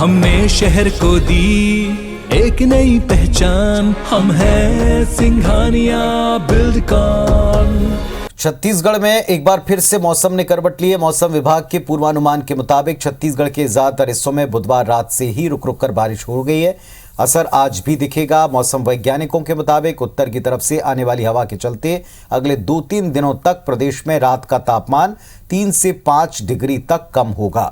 हमने शहर को दी एक नई पहचान, हम हैं सिंघानिया बिल्डकॉन। छत्तीसगढ़ में एक बार फिर से मौसम ने करवट ली है। मौसम विभाग के पूर्वानुमान के मुताबिक छत्तीसगढ़ के ज्यादातर हिस्सों में बुधवार रात से ही रुक रुक कर बारिश हो गई है। असर आज भी दिखेगा। मौसम वैज्ञानिकों के मुताबिक उत्तर की तरफ से आने वाली हवा के चलते अगले 2-3 दिनों तक प्रदेश में रात का तापमान 3 से 5 डिग्री तक कम होगा।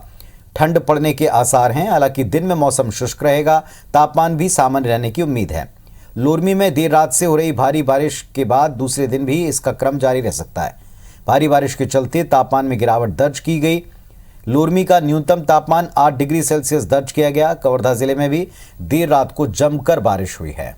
ठंड पड़ने के आसार हैं। हालांकि दिन में मौसम शुष्क रहेगा, तापमान भी सामान्य रहने की उम्मीद है। लोरमी में देर रात से हो रही भारी बारिश के बाद दूसरे दिन भी इसका क्रम जारी रह सकता है। भारी बारिश के चलते तापमान में गिरावट दर्ज की गई। लोरमी का न्यूनतम तापमान 8 डिग्री सेल्सियस दर्ज किया गया। कवर्धा जिले में भी देर रात को जमकर बारिश हुई है।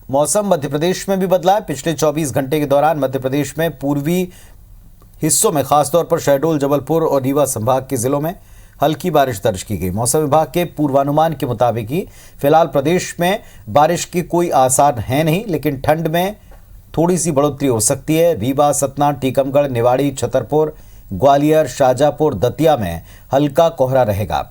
मौसम मध्य प्रदेश में भी बदला है। पिछले 24 घंटे के दौरान मध्य प्रदेश में पूर्वी हिस्सों में खासतौर पर शहडोल, जबलपुर और रीवा संभाग के जिलों में हल्की बारिश दर्ज की गई। मौसम विभाग के पूर्वानुमान के मुताबिक ही फिलहाल प्रदेश में बारिश के कोई आसार हैं नहीं, लेकिन ठंड में थोड़ी सी बढ़ोतरी हो सकती है। रीवा, सतना, टीकमगढ़, निवाड़ी, छतरपुर, ग्वालियर, शाजापुर, दतिया में हल्का कोहरा रहेगा।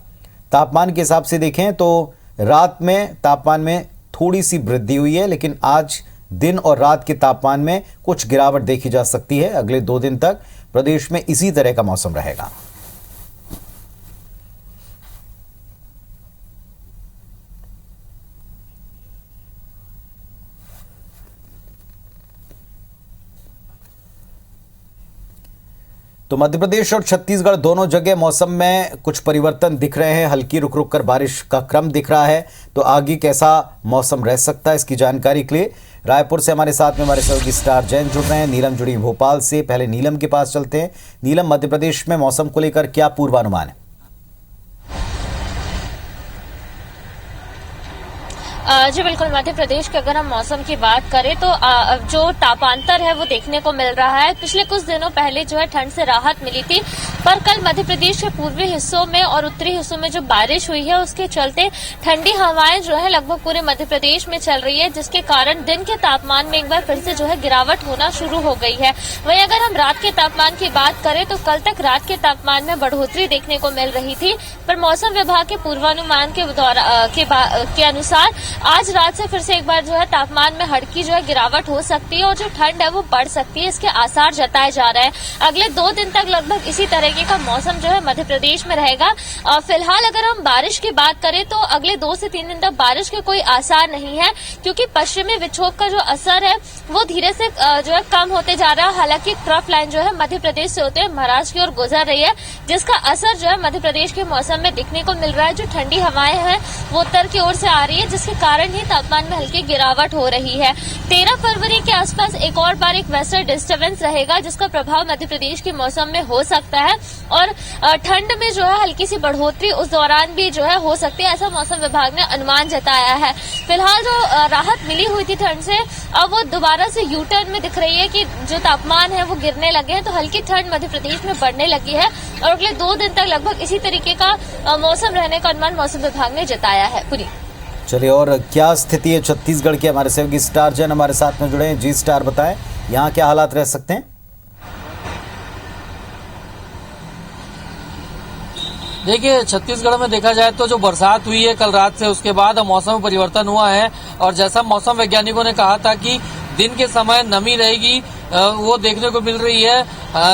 तापमान के हिसाब से देखें तो रात में तापमान में थोड़ी सी वृद्धि हुई है, लेकिन आज दिन और रात के तापमान में कुछ गिरावट देखी जा सकती है। अगले 2 दिन तक प्रदेश में इसी तरह का मौसम रहेगा। तो मध्य प्रदेश और छत्तीसगढ़ दोनों जगह मौसम में कुछ परिवर्तन दिख रहे हैं। हल्की रुक रुक कर बारिश का क्रम दिख रहा है। तो आगे कैसा मौसम रह सकता है, इसकी जानकारी के लिए रायपुर से हमारे साथ में हमारे सहयोगी स्टार जैन जुड़ रहे हैं। नीलम जुड़ी भोपाल से। पहले नीलम के पास चलते हैं। नीलम, मध्य प्रदेश में मौसम को लेकर क्या पूर्वानुमान है? जी बिल्कुल, मध्य प्रदेश के अगर हम मौसम की बात करें तो जो तापांतर है वो देखने को मिल रहा है। पिछले कुछ दिनों पहले जो है ठंड से राहत मिली थी, पर कल मध्य प्रदेश के पूर्वी हिस्सों में और उत्तरी हिस्सों में जो बारिश हुई है उसके चलते ठंडी हवाएं जो है लगभग पूरे मध्य प्रदेश में चल रही है, जिसके कारण दिन के तापमान में एक बार फिर से जो है गिरावट होना शुरू हो गई है। वहीं अगर हम रात के तापमान की बात करें तो कल तक रात के तापमान में बढ़ोतरी देखने को मिल रही थी, पर मौसम विभाग के पूर्वानुमान के अनुसार आज रात से फिर से एक बार जो है तापमान में हल्की जो है गिरावट हो सकती है और जो ठंड है वो बढ़ सकती है। इसके आसार जताए जा रहे हैं। अगले 2 दिन तक लगभग इसी तरीके का मौसम जो है मध्य प्रदेश में रहेगा। फिलहाल अगर हम बारिश की बात करें तो अगले 2 से 3 दिन तक बारिश के कोई आसार नहीं है, क्योंकि पश्चिमी विक्षोभ का जो असर है वो धीरे से जो है कम होते जा रहा है। हालांकि ट्रफ लाइन जो है मध्य प्रदेश से होते हुए महाराष्ट्र की ओर गुजर रही है, जिसका असर जो है मध्य प्रदेश के मौसम में दिखने को मिल रहा है। जो ठंडी हवाएं हैं वो उत्तर की ओर से आ रही है, जिसके कारण ही तापमान में हल्की गिरावट हो रही है। 13 फरवरी के आसपास एक और बार एक वेस्टर्न डिस्टर्बेंस रहेगा, जिसका प्रभाव मध्य प्रदेश के मौसम में हो सकता है और ठंड में जो है हल्की सी बढ़ोतरी उस दौरान भी जो है हो सकती है, ऐसा मौसम विभाग ने अनुमान जताया है। फिलहाल जो राहत मिली हुई थी ठंड से, अब वो दोबारा से यू टर्न में दिख रही है कि जो तापमान है वो गिरने लगे हैं। तो हल्की ठंड मध्य प्रदेश में बढ़ने लगी है और अगले 2 दिन तक लगभग इसी तरीके का मौसम रहने का अनुमान मौसम विभाग ने जताया है। पूरी चलिए, और क्या स्थिति है छत्तीसगढ़ की? हमारे सहयोगी स्टार जैन हमारे साथ में जुड़े हैं। जी स्टार, बताएं यहाँ क्या हालात रह सकते हैं? देखिए, छत्तीसगढ़ में देखा जाए तो जो बरसात हुई है कल रात से, उसके बाद मौसम में परिवर्तन हुआ है और जैसा मौसम वैज्ञानिकों ने कहा था कि दिन के समय नमी रहेगी, वो देखने को मिल रही है।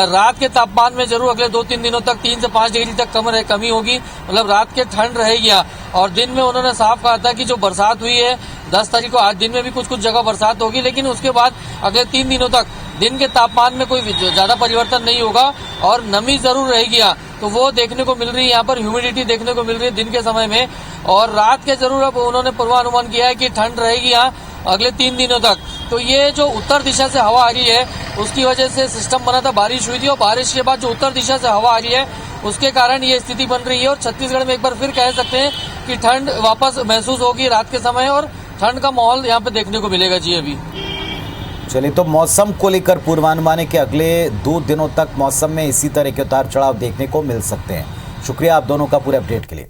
रात के तापमान में जरूर अगले 2-3 दिनों तक 3 से 5 डिग्री तक कमी होगी, मतलब रात के ठंड रहेगी। और दिन में उन्होंने साफ कहा था कि जो बरसात हुई है 10 तारीख को, आज दिन में भी कुछ जगह बरसात होगी, लेकिन उसके बाद अगले 3 दिनों तक दिन के तापमान में कोई ज्यादा परिवर्तन नहीं होगा और नमी जरूर रहेगी। तो वो देखने को मिल रही है। यहाँ पर ह्यूमिडिटी देखने को मिल रही है दिन के समय में, और रात के जरूर अब उन्होंने पूर्वानुमान किया है कि ठंड रहेगी यहाँ अगले 3 दिनों तक। तो ये जो उत्तर दिशा से हवा आ रही है उसकी वजह से सिस्टम बना था, बारिश हुई थी और बारिश के बाद जो उत्तर दिशा से हवा आ रही है उसके कारण ये स्थिति बन रही है। और छत्तीसगढ़ में एक बार फिर कह सकते हैं कि ठंड वापस महसूस होगी रात के समय और ठंड का माहौल यहाँ पे देखने को मिलेगा। जी अभी चलिए, तो मौसम को लेकर पूर्वानुमान है कि अगले 2 दिनों तक मौसम में इसी तरह के उतार चढ़ाव देखने को मिल सकते हैं। शुक्रिया आप दोनों का पूरे अपडेट के लिए।